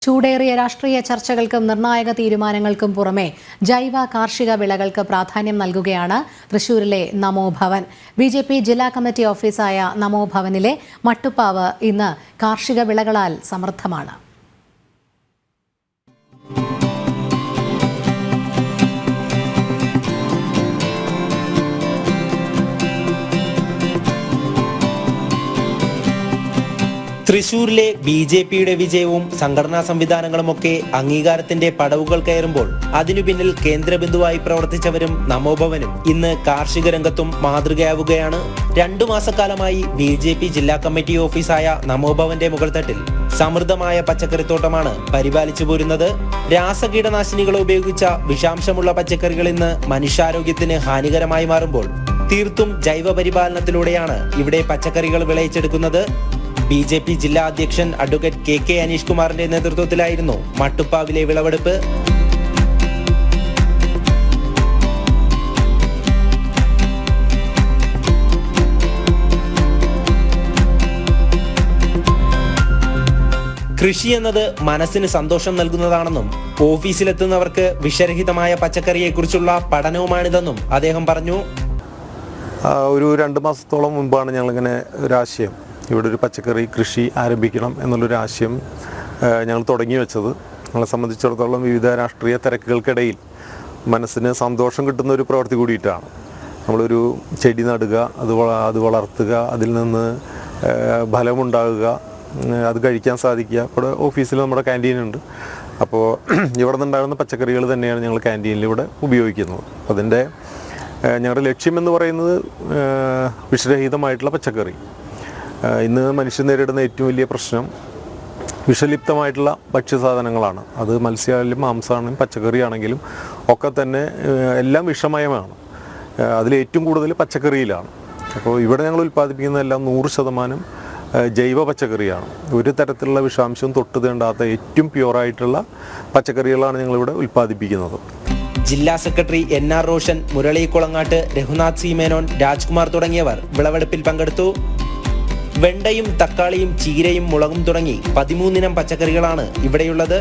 ചൂടേറിയ രാഷ്ട്രീയ ചർച്ചകൾക്കും നിർണായക തീരുമാനങ്ങൾക്കും പുറമെ ജൈവ കാർഷിക വിളകൾക്ക് പ്രാധാന്യം നൽകുകയാണ് തൃശൂരിലെ നമോഭവൻ. BJP ജില്ലാ കമ്മിറ്റി ഓഫീസായ നമോഭവനിലെ മട്ടുപ്പാവ് ഇന്ന് കാർഷിക വിളകളാൽ സമൃദ്ധമാണ്. തൃശൂരിലെ BJPയുടെ വിജയവും സംഘടനാ സംവിധാനങ്ങളുമൊക്കെ അംഗീകാരത്തിന്റെ പടവുകൾ കയറുമ്പോൾ അതിനു പിന്നിൽ കേന്ദ്രബിന്ദുവായി പ്രവർത്തിച്ചവരും നമോഭവനും ഇന്ന് കാർഷിക രംഗത്തും മാതൃകയാവുകയാണ്. 2 മാസക്കാലമായി BJP ജില്ലാ കമ്മിറ്റി ഓഫീസായ നമോഭവന്റെ മുകൾത്തട്ടിൽ സമൃദ്ധമായ പച്ചക്കറിത്തോട്ടമാണ് പരിപാലിച്ചു പോരുന്നത്. രാസകീടനാശിനികൾ ഉപയോഗിച്ച വിഷാംശമുള്ള പച്ചക്കറികൾ ഇന്ന് മനുഷ്യാരോഗ്യത്തിന് ഹാനികരമായി മാറുമ്പോൾ തീർത്തും ജൈവ പരിപാലനത്തിലൂടെയാണ് ഇവിടെ പച്ചക്കറികൾ വിളയിച്ചെടുക്കുന്നത്. BJP ജില്ലാ അധ്യക്ഷൻ അഡ്വക്കേറ്റ് KK അനീഷ് കുമാറിന്റെ നേതൃത്വത്തിലായിരുന്നു മട്ടുപ്പാവിലെ വിളവെടുപ്പ്. കൃഷി എന്നത് മനസ്സിന് സന്തോഷം നൽകുന്നതാണെന്നും ഓഫീസിലെത്തുന്നവർക്ക് വിഷരഹിതമായ പച്ചക്കറിയെക്കുറിച്ചുള്ള പഠനവുമാണിതെന്നും അദ്ദേഹം പറഞ്ഞു. ഒരു 2 മാസത്തോളം മുമ്പാണ് ഞങ്ങളിങ്ങനെ ഒരാശയം, ഇവിടെ ഒരു പച്ചക്കറി കൃഷി ആരംഭിക്കണം എന്നുള്ളൊരു ആശയം ഞങ്ങൾ തുടങ്ങി വെച്ചത്. ഞങ്ങളെ സംബന്ധിച്ചിടത്തോളം വിവിധ രാഷ്ട്രീയ തിരക്കുകൾക്കിടയിൽ മനസ്സിന് സന്തോഷം കിട്ടുന്ന ഒരു പ്രവൃത്തി കൂടിയിട്ടാണ്. നമ്മളൊരു ചെടി നടുക, അത് വളർത്തുക, അതിൽ നിന്ന് ഫലമുണ്ടാകുക, അത് കഴിക്കാൻ സാധിക്കുക. ഇവിടെ ഓഫീസിൽ നമ്മുടെ ക്യാൻറ്റീനുണ്ട്. അപ്പോൾ ഇവിടെ നിന്നുണ്ടാകുന്ന പച്ചക്കറികൾ തന്നെയാണ് ഞങ്ങൾ ക്യാൻറ്റീനിൽ ഇവിടെ ഉപയോഗിക്കുന്നത്. അതിൻ്റെ ഞങ്ങളുടെ ലക്ഷ്യമെന്ന് പറയുന്നത് വിഷരഹിതമായിട്ടുള്ള പച്ചക്കറി. ഇന്ന് മനുഷ്യൻ നേരിടുന്ന ഏറ്റവും വലിയ പ്രശ്നം വിഷലിപ്തമായിട്ടുള്ള ഭക്ഷ്യസാധനങ്ങളാണ്. അത് മത്സ്യമായാലും മാംസമാണെങ്കിലും പച്ചക്കറിയാണെങ്കിലും ഒക്കെ തന്നെ എല്ലാം വിഷമയമാണ്. അതിലേറ്റവും കൂടുതൽ പച്ചക്കറിയിലാണ്. അപ്പോൾ ഇവിടെ ഞങ്ങൾ ഉൽപ്പാദിപ്പിക്കുന്നതെല്ലാം 100% ജൈവ പച്ചക്കറിയാണ്. ഒരു തരത്തിലുള്ള വിഷാംശവും തൊട്ട് തീണ്ടാത്ത ഏറ്റവും പ്യുവറായിട്ടുള്ള പച്ചക്കറികളാണ് ഞങ്ങളിവിടെ ഉൽപ്പാദിപ്പിക്കുന്നത്. ജില്ലാ secretary NR Roshan, Murali Kulangattu, Raghunath C Menon, Rajkumar തുടങ്ങിയവർ വിളവെടുപ്പിൽ പങ്കെടുത്തു. വെണ്ടയും തക്കാളിയും ചീരയും മുളകും തുടങ്ങി 13 ഇനം പച്ചക്കറികളാണ് ഇവിടെയുള്ളത്.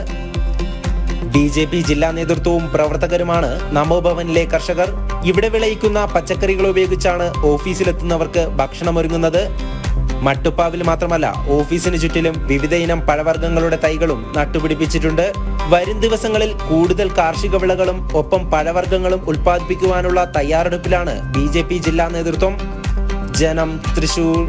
BJP ജില്ലാ നേതൃത്വവും പ്രവർത്തകരുമാണ് നമോഭവനിലെ കർഷകർ. ഇവിടെ വിളയിക്കുന്ന പച്ചക്കറികൾ ഉപയോഗിച്ചാണ് ഓഫീസിലെത്തുന്നവർക്ക് ഭക്ഷണമൊരുങ്ങുന്നത്. മട്ടുപ്പാവിൽ മാത്രമല്ല, ഓഫീസിന് ചുറ്റിലും വിവിധ ഇനം പഴവർഗ്ഗങ്ങളുടെ തൈകളും നട്ടുപിടിപ്പിച്ചിട്ടുണ്ട്. വരും ദിവസങ്ങളിൽ കൂടുതൽ കാർഷിക വിളകളും ഒപ്പം പഴവർഗ്ഗങ്ങളും ഉൽപ്പാദിപ്പിക്കുവാനുള്ള തയ്യാറെടുപ്പിലാണ് BJP ജില്ലാ നേതൃത്വം. ജനം, തൃശൂർ.